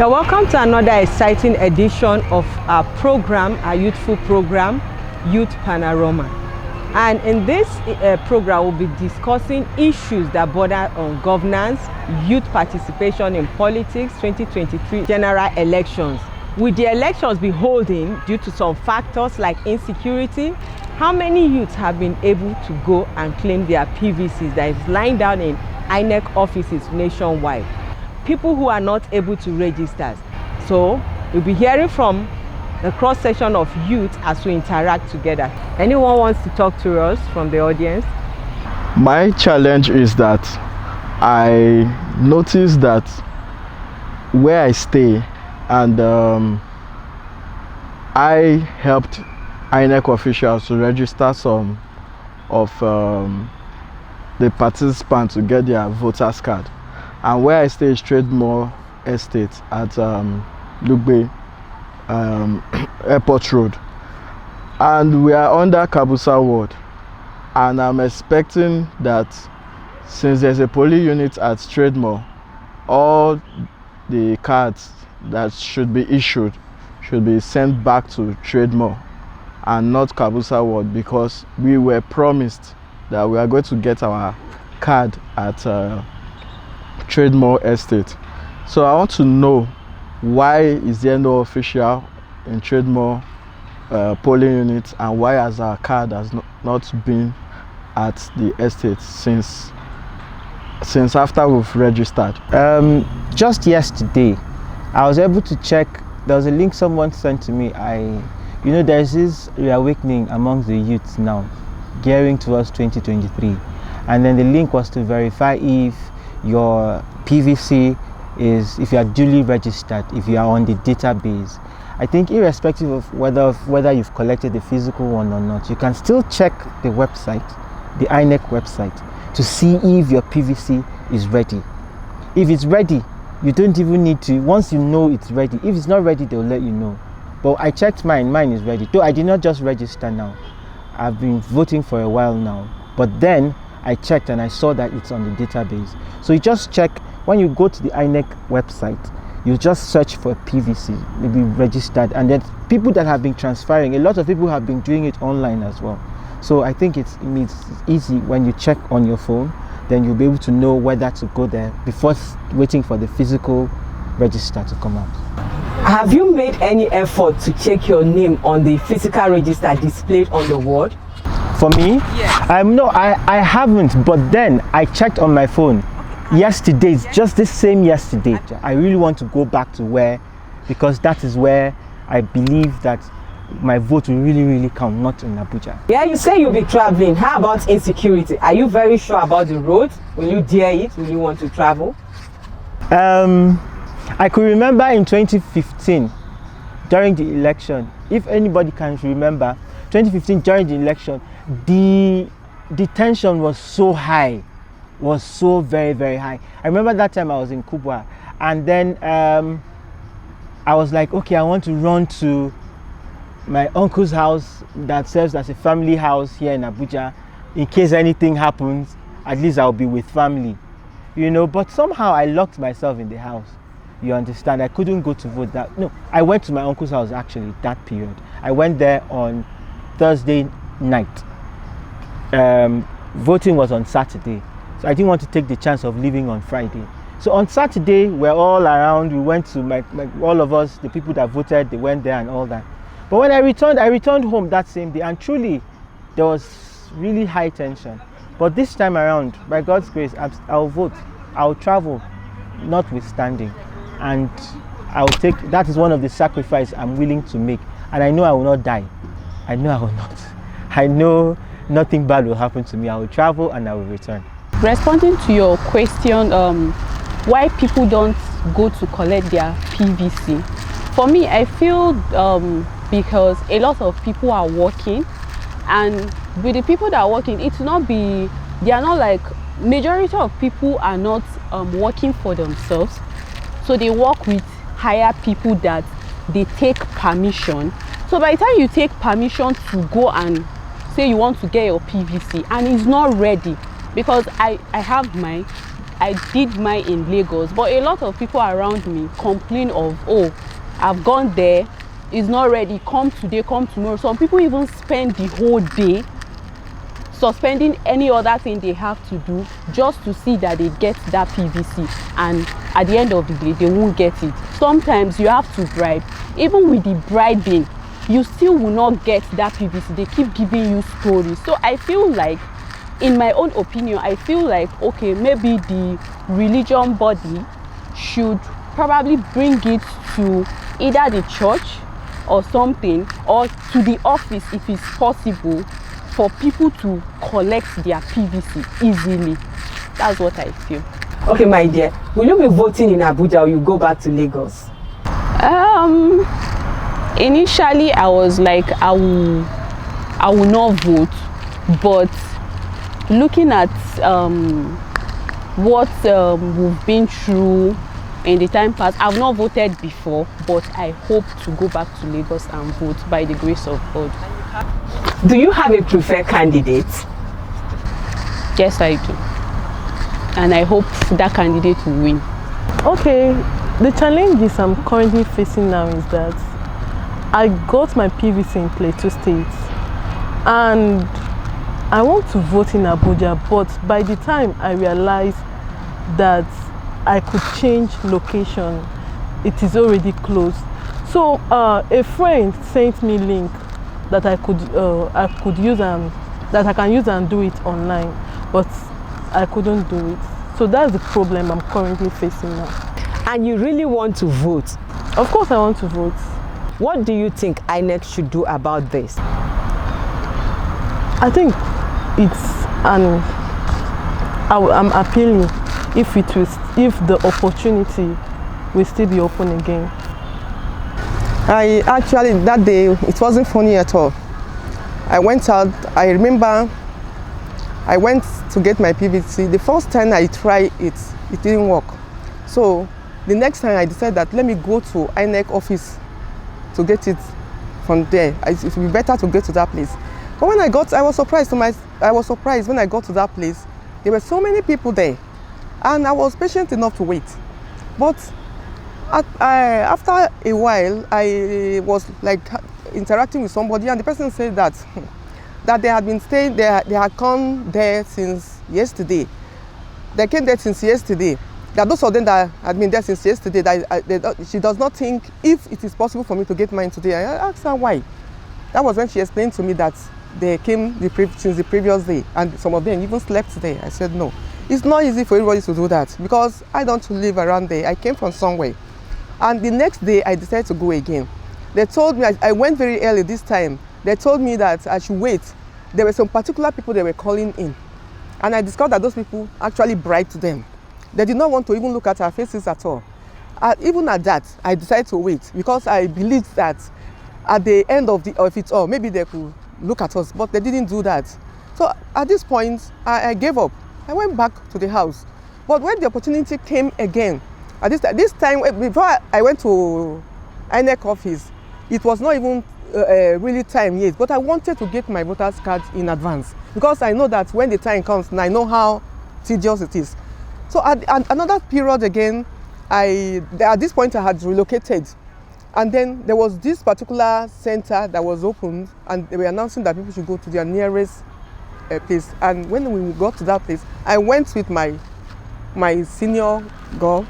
You're welcome to another exciting edition of our program, our youthful program, Youth Panorama. And in this program, we'll be discussing issues that border on governance, youth participation in politics, 2023 general elections. Will the elections be holding due to some factors like insecurity? How many youths have been able to go and claim their PVCs that is lying down in INEC offices nationwide? People who are not able to register. So we'll be hearing from the cross section of youth as we interact together. Anyone wants to talk to us from the audience? My challenge is that I noticed that where I stay, and I helped INEC officials to register some of the participants to get their voters card. And where I stay is Trademore Estate at Lugbe Airport Road. And we are under Kabusa Ward. And I'm expecting that since there's a polling unit at Trademore, all the cards that should be issued should be sent back to Trademore and not Kabusa Ward, because we were promised that we are going to get our card at Trademore Estate. So I want to know, why is there no official in Trademore polling unit, and why has our card has not been at the estate since after we've registered? Just yesterday I was able to check. There was a link someone sent to me. There's this reawakening among the youths now, gearing towards 2023, and then the link was to verify if your PVC is, if you are duly registered, if you are on the database. I think irrespective of whether you've collected the physical one or not, you can still check the website, the INEC website, to see if your PVC is ready. If it's ready, you don't even need to, once you know it's ready. If it's not ready, they'll let you know. But I checked mine is ready. Though I did not just register now. I've been voting for a while now. But then I checked and I saw that it's on the database. So you just check, when you go to the INEC website, you just search for PVC, maybe registered, and then people that have been transferring, a lot of people have been doing it online as well. So I think it's easy when you check on your phone, then you'll be able to know whether to go there before waiting for the physical register to come out. Have you made any effort to check your name on the physical register displayed on the wall? For me? Yes. No, I haven't, but then I checked on my phone yesterday, just the same yesterday. I really want to go back to where, because that is where I believe that my vote will really count, not in Abuja. Yeah, you say you'll be traveling. How about insecurity? Are you very sure about the road? Will you dare it? Will you want to travel? I could remember in 2015, during the election, if anybody can remember, 2015 during the election, the tension was so high, was so very high. I remember that time I was in Kubwa, and then I was like, okay, I want to run to my uncle's house that serves as a family house here in Abuja. In case anything happens, at least I'll be with family, but somehow I locked myself in the house. You understand? I couldn't go to vote I went to my uncle's house actually that period. I went there on Thursday night. Voting was on Saturday, so I didn't want to take the chance of leaving on Friday. So on Saturday, we're all around. We went to all of us, the people that voted, they went there and all that. But when I returned home that same day, and truly there was really high tension. But this time around, by God's grace, I'll vote. I'll travel, notwithstanding, and I'll take. That is one of the sacrifices I'm willing to make, and I know I will not die. I know I will not. I know nothing bad will happen to me. I will travel and I will return. Responding to your question, why people don't go to collect their PVC, for me, I feel because a lot of people are working, and with the people that are working, they are not like, majority of people are not working for themselves, so they work with higher people that they take permission. So by the time you take permission to go and say you want to get your PVC and it's not ready, because I have mine, I did mine in Lagos, but a lot of people around me complain of, oh, I've gone there, it's not ready, come today, come tomorrow. Some people even spend the whole day suspending any other thing they have to do just to see that they get that PVC, and at the end of the day they won't get it. Sometimes you have to bribe. Even with the bribing, you still will not get that PVC. They keep giving you stories. So I feel like, in my own opinion, I feel like, okay, maybe the religion body should probably bring it to either the church or something, or to the office if it's possible, for people to collect their PVC easily. That's what I feel. Okay, my dear, will you be voting in Abuja or you go back to Lagos? Initially I was like, I will not vote, but looking at what we've been through in the time past, I've not voted before, but I hope to go back to Lagos and vote by the grace of God. Do you have a preferred candidate? Yes, I do. And I hope that candidate will win. Okay, the challenges I'm currently facing now is that I got my PVC in Plateau State and I want to vote in Abuja, but by the time I realized that I could change location, it is already closed. So a friend sent me link that I could use and that I can use and do it online, but I couldn't do it. So that's the problem I'm currently facing now. And you really want to vote? Of course I want to vote. What do you think INEC should do about this? I think I'm appealing if the opportunity will still be open again. I actually, that day, it wasn't funny at all. I went out, I remember I went to get my PVC. The first time I tried it didn't work. So the next time I decided that let me go to INEC office to get it from there. It would be better to get to that place. But when I was surprised when I got to that place. There were so many people there, and I was patient enough to wait. But after a while, I was like interacting with somebody, and the person said that they had been staying there, they had come there since yesterday. They came there since yesterday. That those of them that had been there since yesterday, she does not think if it is possible for me to get mine today. I asked her why. That was when she explained to me that they came since the previous day, and some of them even slept there. I said no. It's not easy for everybody to do that because I don't live around there. I came from somewhere. And the next day, I decided to go again. They told me, I went very early this time. They told me that I should wait. There were some particular people they were calling in. And I discovered that those people actually bribed them. They did not want to even look at our faces at all. Even at that, I decided to wait because I believed that at the end of it all, maybe they could look at us, but they didn't do that. So at this point, I gave up. I went back to the house. But when the opportunity came again, at this time, before I went to INEC office, it was not even really time yet, but I wanted to get my voter's card in advance because I know that when the time comes, and I know how tedious it is. So at another period again, at this point I had relocated, and then there was this particular center that was opened, and they were announcing that people should go to their nearest place. And when we got to that place, I went with my senior girl.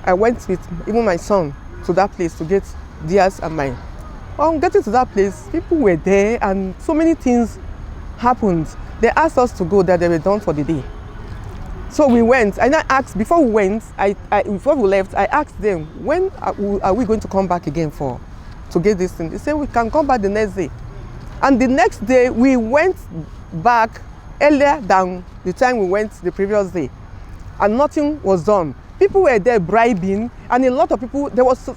I went with even my son to that place to get theirs and mine. On getting to that place, people were there and so many things happened. They asked us to go there, they were done for the day. So we went, and I asked, before we went, before we left, I asked them, when are we going to come back again to get this thing? They said we can come back the next day. And the next day, we went back earlier than the time we went the previous day. And nothing was done. People were there bribing, and a lot of people, there was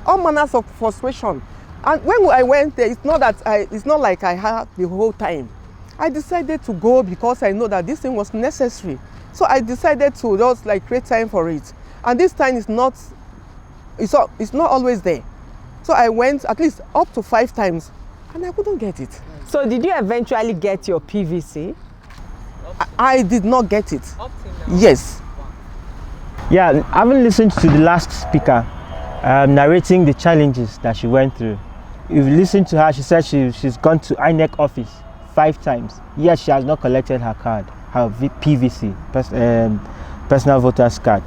all manners of frustration. And when I went there, it's not like I had the whole time. I decided to go because I know that this thing was necessary. So I decided to just create time for it. And this time it's not always there. So I went at least up to 5 times, and I couldn't get it. So did you eventually get your PVC? I did not get it. Yes. Yeah, having listened to the last speaker narrating the challenges that she went through, if you listen to her, she said she's gone to INEC office 5 times, yet she has not collected her card, her PVC, personal voters card.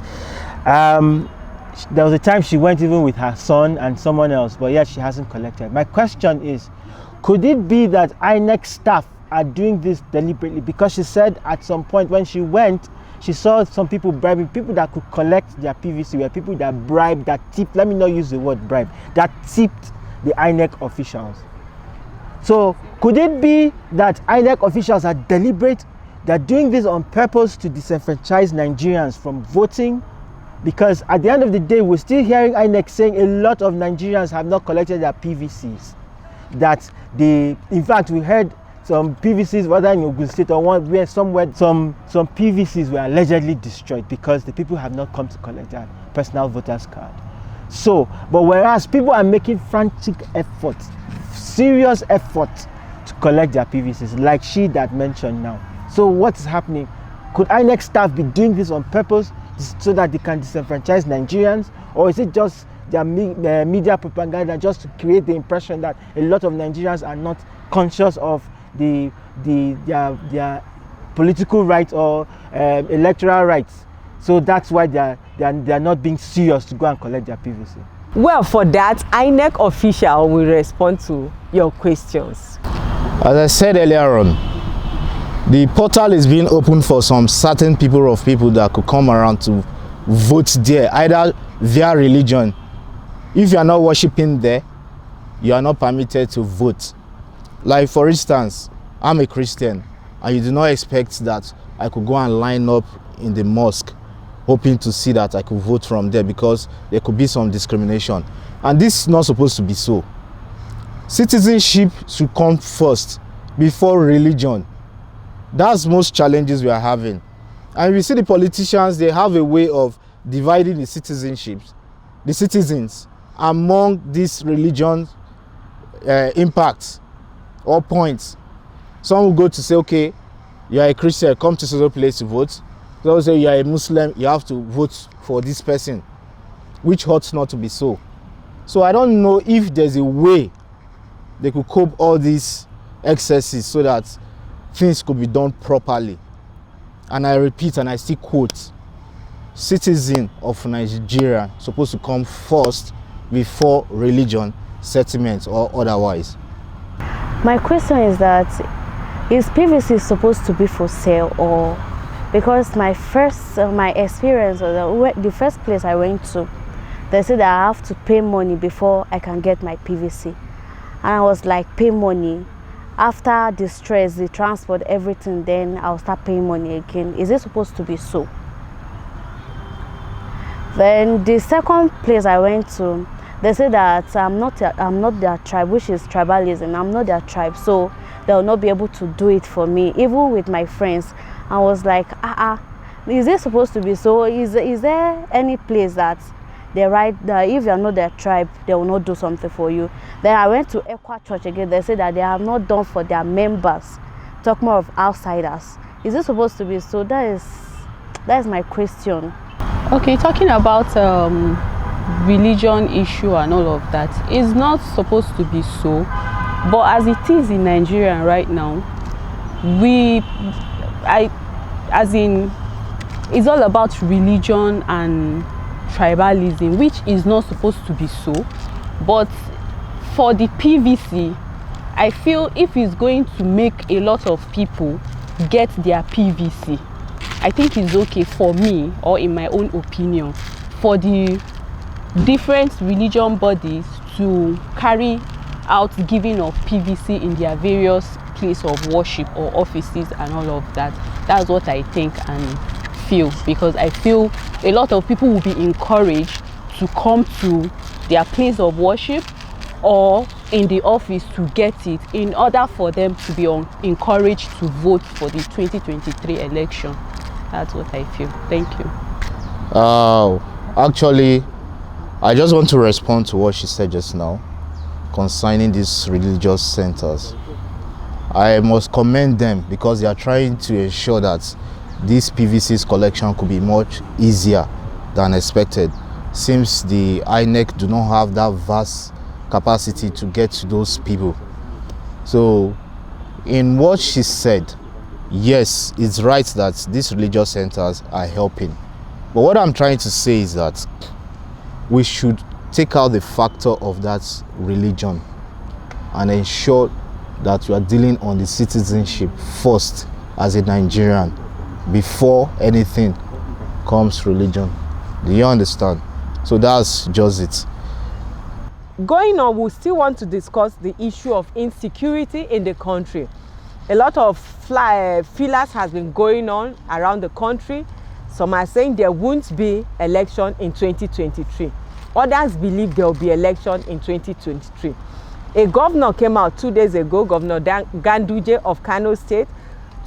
There was a time she went even with her son and someone else, but yet she hasn't collected. My question is, could it be that INEC staff are doing this deliberately? Because she said at some point when she went, she saw some people bribing, people that could collect their PVC were people that bribed, that tipped, let me not use the word bribe, that tipped the INEC officials. So could it be that INEC officials are deliberate, they're doing this on purpose to disenfranchise Nigerians from voting? Because at the end of the day, we're still hearing INEC saying a lot of Nigerians have not collected their PVCs. That in fact, we heard some PVCs, whether in Ogun State or one where somewhere some PVCs were allegedly destroyed because the people have not come to collect their personal voters card. So, but whereas people are making frantic efforts, serious efforts to collect their PVCs, like she that mentioned now. So what is happening? Could INEC staff be doing this on purpose so that they can disenfranchise Nigerians, or is it just their media propaganda just to create the impression that a lot of Nigerians are not conscious of their political rights or electoral rights? So that's why they are not being serious to go and collect their PVC. Well, for that, INEC official will respond to your questions. As I said earlier on, the portal is being opened for some certain people that could come around to vote there, either via religion. If you are not worshiping there, you are not permitted to vote. Like for instance, I'm a Christian, and you do not expect that I could go and line up in the mosque hoping to see that I could vote from there, because there could be some discrimination. And this is not supposed to be so. Citizenship should come first before religion. That's most challenges we are having. And we see the politicians, they have a way of dividing the citizens among these religion impacts or points. Some will go to say, okay, you are a Christian, come to some place to vote. Some will say you are a Muslim, you have to vote for this person, which ought not to be so. So I don't know if there's a way they could cope all these excesses so that things could be done properly. And I repeat, and I still quote, citizen of Nigeria supposed to come first before religion, settlement, or otherwise. My question is that, is PVC supposed to be for sale? Or because my experience, or the first place I went to, they said that I have to pay money before I can get my PVC. And I was like, pay money? After the stress, the transport, everything, then I'll start paying money again. Is it supposed to be so? Then the second place I went to, they said that I'm not their tribe, which is tribalism. I'm not their tribe, so they'll not be able to do it for me. Even with my friends, I was like, is it supposed to be so? Is there any place that they write that if you are not their tribe, they will not do something for you? Then I went to Equa Church again. They said that they have not done for their members. Talk more of outsiders. Is it supposed to be so? That is my question. Okay, talking about religion issue and all of that, it's not supposed to be so, but as it is in Nigeria right now, it's all about religion and tribalism, which is not supposed to be so. But for the PVC, I feel if it's going to make a lot of people get their PVC, I think it's okay for me, or in my own opinion, for the different religion bodies to carry out giving of PVC in their various places of worship or offices and all of that. That's what I think and feel, because I feel a lot of people will be encouraged to come to their place of worship or in the office to get it, in order for them to be encouraged to vote for the 2023 election. That's what I feel. Thank you. Actually, I just want to respond to what she said just now concerning these religious centers. I must commend them because they are trying to ensure that this PVC's collection could be much easier than expected, since the INEC do not have that vast capacity to get to those people. So in what she said, yes, it's right that these religious centers are helping. But what I'm trying to say is that we should take out the factor of that religion and ensure that we are dealing on the citizenship first as a Nigerian before anything comes religion. Do you understand? So that's just it. Going on, we still want to discuss the issue of insecurity in the country. A lot of fillers has been going on around the country. Some are saying there won't be election in 2023. Others believe there will be election in 2023. A governor came out 2 days ago, Governor Ganduje of Kano State,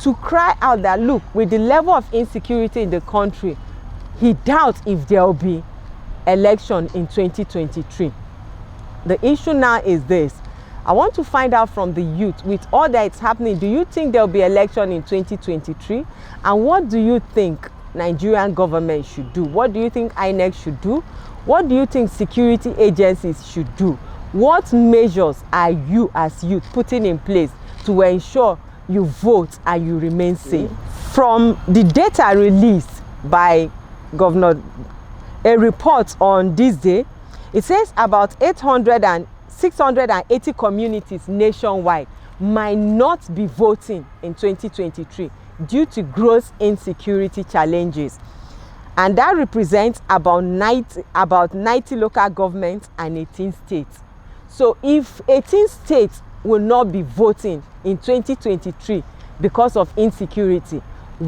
to cry out that, look, with the level of insecurity in the country, he doubts if there will be election in 2023. The issue now is this. I want to find out from the youth, with all that is happening, do you think there will be election in 2023? And what do you think Nigerian government should do? What do you think INEC should do? What do you think security agencies should do? What measures are you as youth putting in place to ensure you vote and you remain safe? From the data released by Governor, a report on this day, it says about 680 communities nationwide might not be voting in 2023 due to gross insecurity challenges. And that represents about 90 local governments and 18 states. So if 18 states will not be voting in 2023 because of insecurity,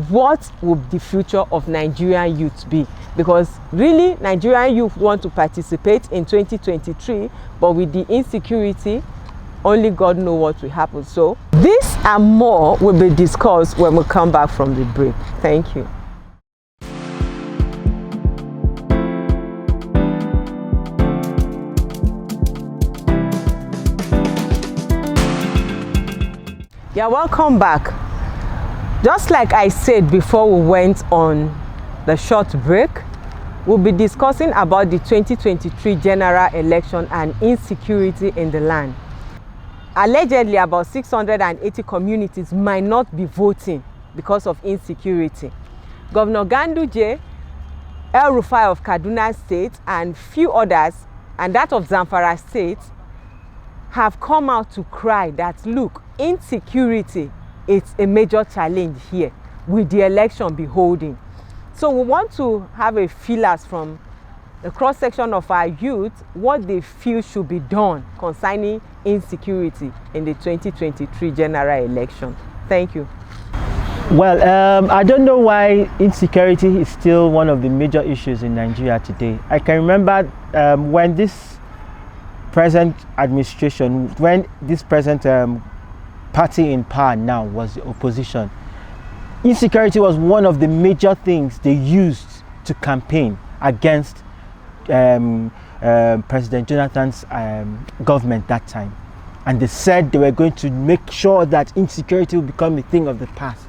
what will the future of Nigerian youth be? Because really, Nigerian youth want to participate in 2023, but with the insecurity, only God knows what will happen. So this and more will be discussed when we come back from the break. Thank you. Yeah, welcome back. Just like I said before we went on the short break, we'll be discussing about the 2023 general election and insecurity in the land. Allegedly, about 680 communities might not be voting because of insecurity. Governor Ganduje, El Rufai of Kaduna State, and few others, and that of Zamfara State, have come out to cry that, look, insecurity is a major challenge here with the election be holding. So we want to have a feelers from the cross-section of our youth what they feel should be done concerning insecurity in the 2023 general election. Thank you. Well, I don't know why insecurity is still one of the major issues in Nigeria today. I can remember when this present administration, when this present party in power now was the opposition, insecurity was one of the major things they used to campaign against President Jonathan's government that time. And they said they were going to make sure that insecurity will become a thing of the past.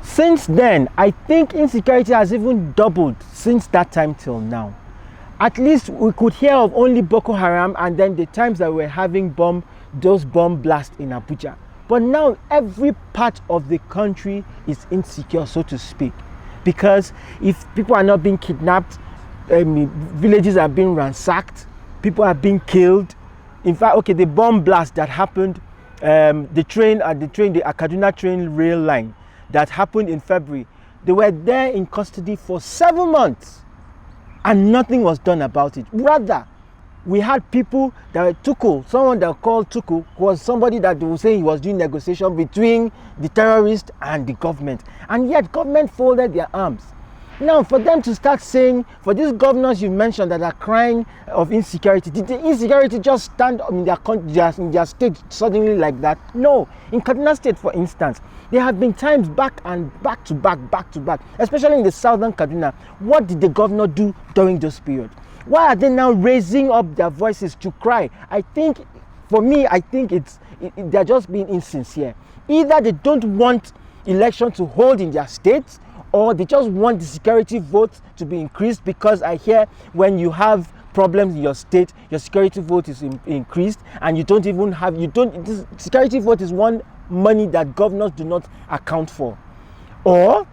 Since then, I think insecurity has even doubled since that time till now. At least we could hear of only Boko Haram and then the times that we were having those bomb blasts in Abuja. But now every part of the country is insecure, so to speak. Because if people are not being kidnapped, villages are being ransacked, people are being killed. In fact, okay, the bomb blast that happened, the Kaduna train rail line that happened in February, they were there in custody for 7 months and nothing was done about it. Rather, we had people that were Tuku, someone that called Tuku was somebody that they were saying he was doing negotiation between the terrorists and the government. And yet government folded their arms. Now, for them to start saying, for these governors you mentioned that are crying of insecurity, did the insecurity just stand in their state suddenly like that? No. In Kaduna State, for instance, there have been times back to back, especially in the southern Kaduna. What did the governor do during those periods? Why are they now raising up their voices to cry? I think, for me, they're just being insincere. Either they don't want election to hold in their states, or they just want the security vote to be increased, because I hear when you have problems in your state, your security vote is increased, and this security vote is one money that governors do not account for. Or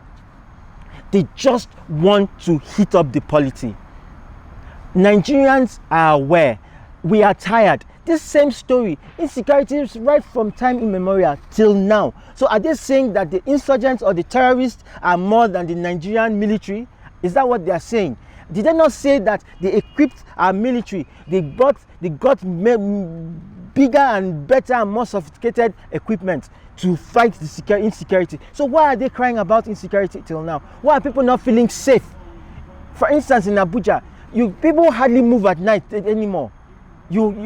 they just want to heat up the polity. Nigerians are aware. We are tired. This same story, insecurity is right from time immemorial till now. So are they saying that the insurgents or the terrorists are more than the Nigerian military? Is that what they are saying? Did they not say that they equipped our military? They got bigger and better and more sophisticated equipment to fight the insecurity. So why are they crying about insecurity till now? Why are people not feeling safe? For instance, in Abuja, people hardly move at night anymore.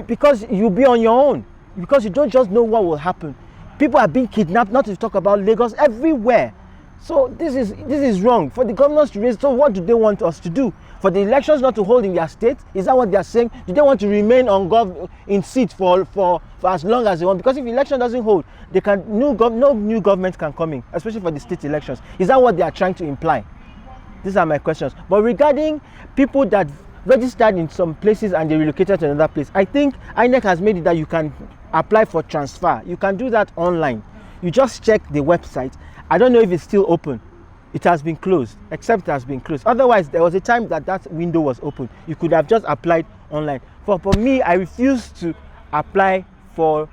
Because you'll be on your own, because you don't just know what will happen. People are being kidnapped, not to talk about Lagos, everywhere. So this is wrong for the governors to raise. So what do they want us to do? For the elections not to hold in their state? Is that what they are saying? Do they want to remain in seat for as long as they want? Because if the election doesn't hold, no new government can come in, especially for the state elections. Is that what they are trying to imply? These are my questions. But regarding people that registered in some places and they relocated to another place, I think INEC has made it that you can apply for transfer. You can do that online. You just check the website. I don't know if it's still open. It has been closed, except it has been closed. Otherwise, there was a time that window was open. You could have just applied online. For me, I refuse to apply for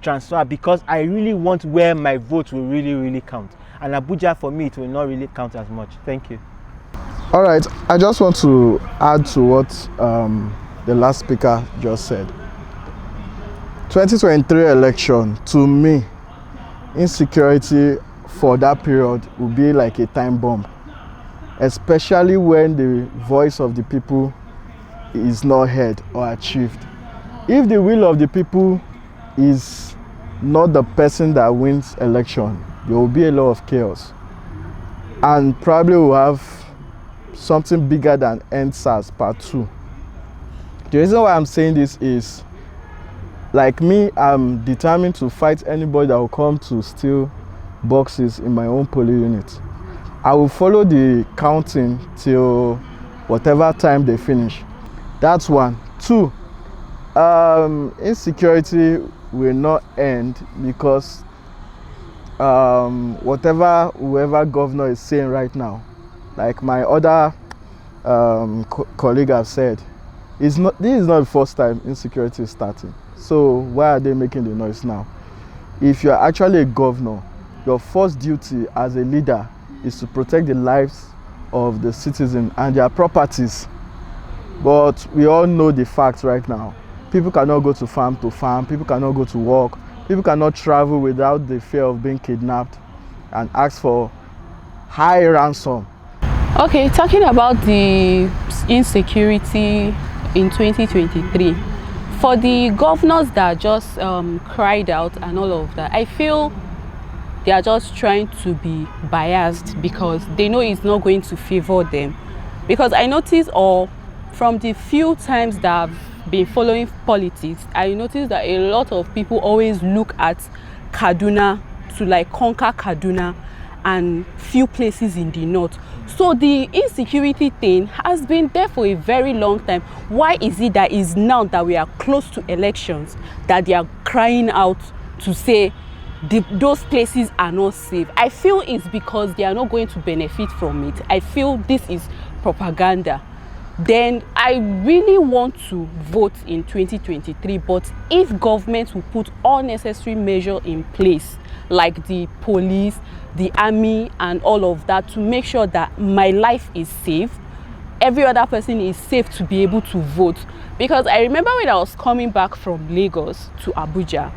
transfer because I really want where my vote will really count. And Abuja, for me, it will not really count as much. Thank you. All right, I just want to add to what the last speaker just said. 2023 election, to me, insecurity for that period will be like a time bomb, especially when the voice of the people is not heard or achieved. If the will of the people is not the person that wins election, there will be a lot of chaos, and probably we'll have something bigger than EndSARS Part 2. The reason why I'm saying this is, like me, I'm determined to fight anybody that will come to steal boxes in my own polling unit. I will follow the counting till whatever time they finish. That's one. Two, insecurity will not end because whoever governor is saying right now, like my other colleague have said, this is not the first time insecurity is starting. So why are they making the noise now? If you're actually a governor, your first duty as a leader is to protect the lives of the citizens and their properties. But we all know the facts right now. People cannot go to farm, people cannot go to work, people cannot travel without the fear of being kidnapped and ask for high ransom. Okay, talking about the insecurity in 2023, for the governors that just cried out and all of that, I feel they are just trying to be biased because they know it's not going to favor them. Because I noticed, or from the few times that I've been following politics, I noticed that a lot of people always look at Kaduna to like conquer Kaduna and few places in the north. So the insecurity thing has been there for a very long time. Why is it that is now that we are close to elections that they are crying out to say those places are not safe? I feel it's because they are not going to benefit from it. I feel this is propaganda. Then I really want to vote in 2023, but if government will put all necessary measures in place, like the police, the army and all of that, to make sure that my life is safe, every other person is safe to be able to vote. Because I remember when I was coming back from Lagos to Abuja,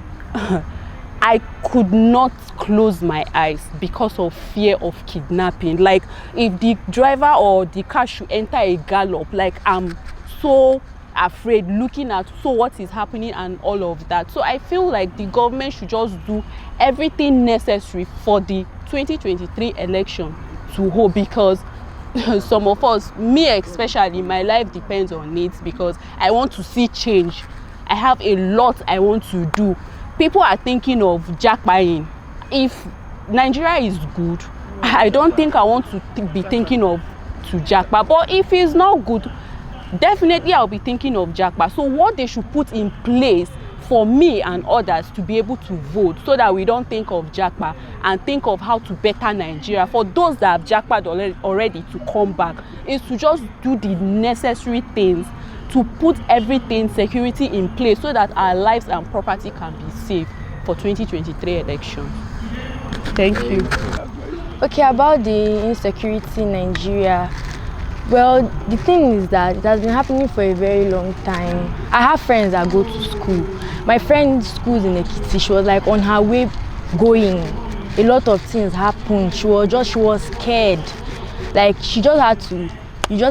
I could not close my eyes because of fear of kidnapping. Like if the driver or the car should enter a gallop, like I'm so afraid looking at what is happening and all of that. So I feel like the government should just do everything necessary for the 2023 election to hold, because some of us, me especially, my life depends on it because I want to see change. I have a lot I want to do. People are thinking of jackpotting. If Nigeria is good, I don't think I want to be thinking of to Japa. But if it's not good, definitely I'll be thinking of Japa. So what they should put in place for me and others to be able to vote, so that we don't think of Japa and think of how to better Nigeria. For those that have Japa already to come back, is to just do the necessary things to put everything, security in place, so that our lives and property can be safe for 2023 elections. Thank you. Okay, about the insecurity in Nigeria. Well, the thing is that it has been happening for a very long time. I have friends that go to school. My friend's school is in Ekiti. She was like on her way going. A lot of things happened. She was scared. Like you just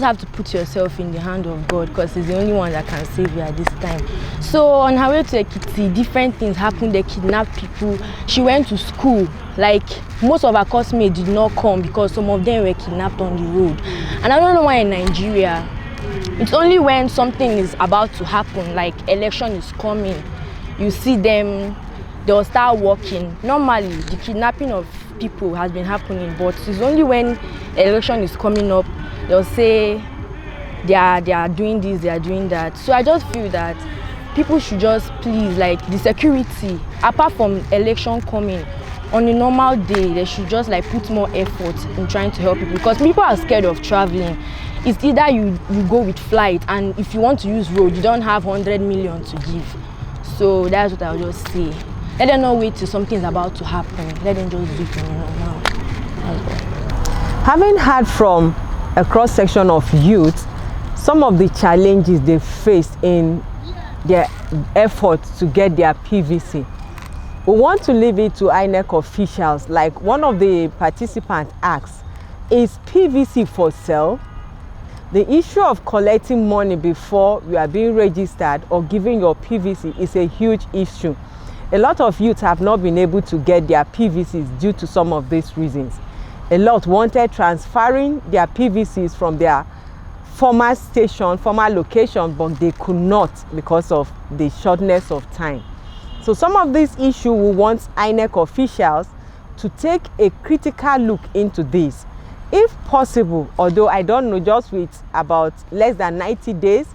have to put yourself in the hand of God, because He's the only one that can save you at this time. So on her way to Ekiti, different things happened. They kidnapped people. She went to school. Like most of her classmates did not come because some of them were kidnapped on the road. And I don't know why in Nigeria, it's only when something is about to happen, like election is coming, you see them, they'll start working. Normally, the kidnapping of people has been happening, but it's only when election is coming up, they'll say they are doing this, they are doing that. So I just feel that people should just please, like the security, apart from election coming, on a normal day, they should just like put more effort in trying to help people, because people are scared of traveling. It's either you go with flight, and if you want to use road, you don't have 100 million to give. So that's what I'll just say. Let them not wait till something's about to happen. Let them just do it now. Having heard from a cross-section of youth some of the challenges they faced in their efforts to get their PVC, we want to leave it to INEC officials. Like one of the participants asked, is PVC for sale? The issue of collecting money before you are being registered or giving your PVC is a huge issue. A lot of youth have not been able to get their PVCs due to some of these reasons. A lot wanted transferring their PVCs from their former location, but they could not because of the shortness of time. So some of these issues we want INEC officials to take a critical look into this. If possible, although I don't know, just with about less than 90 days,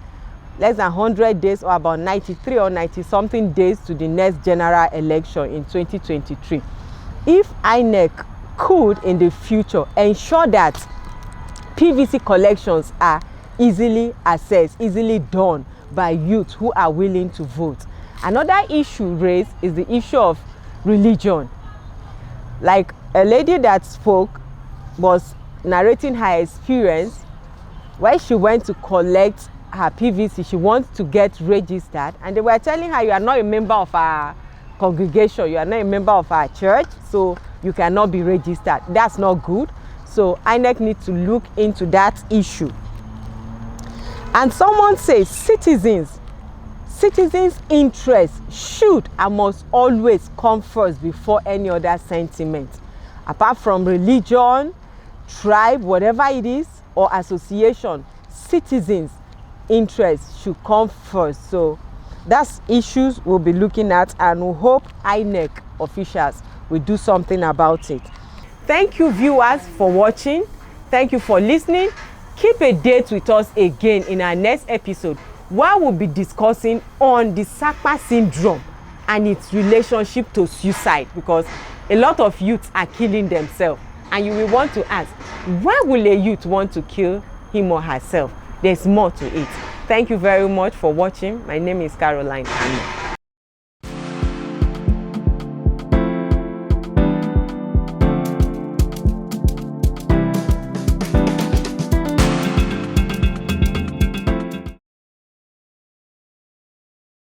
less than 100 days, or about 93 or 90 something days to the next general election in 2023. If INEC could in the future ensure that PVC collections are easily accessed, easily done by youth who are willing to vote. Another issue raised is the issue of religion. Like a lady that spoke was narrating her experience when she went to collect her PVC. She wants to get registered, and they were telling her, you are not a member of our congregation, you are not a member of our church, so you cannot be registered. That's not good. So INEC needs to look into that issue. And someone says citizens' interest should and must always come first before any other sentiment. Apart from religion, tribe, whatever it is, or association, citizens' interest should come first. So that's issues we'll be looking at, and we hope INEC officials will do something about it. Thank you, viewers, for watching. Thank you for listening. Keep a date with us again in our next episode, where we'll be discussing on the Sakpa syndrome and its relationship to suicide, because a lot of youths are killing themselves, and you will want to ask, why will a youth want to kill him or herself? There's more to it. Thank you very much for watching. My name is Caroline Kano.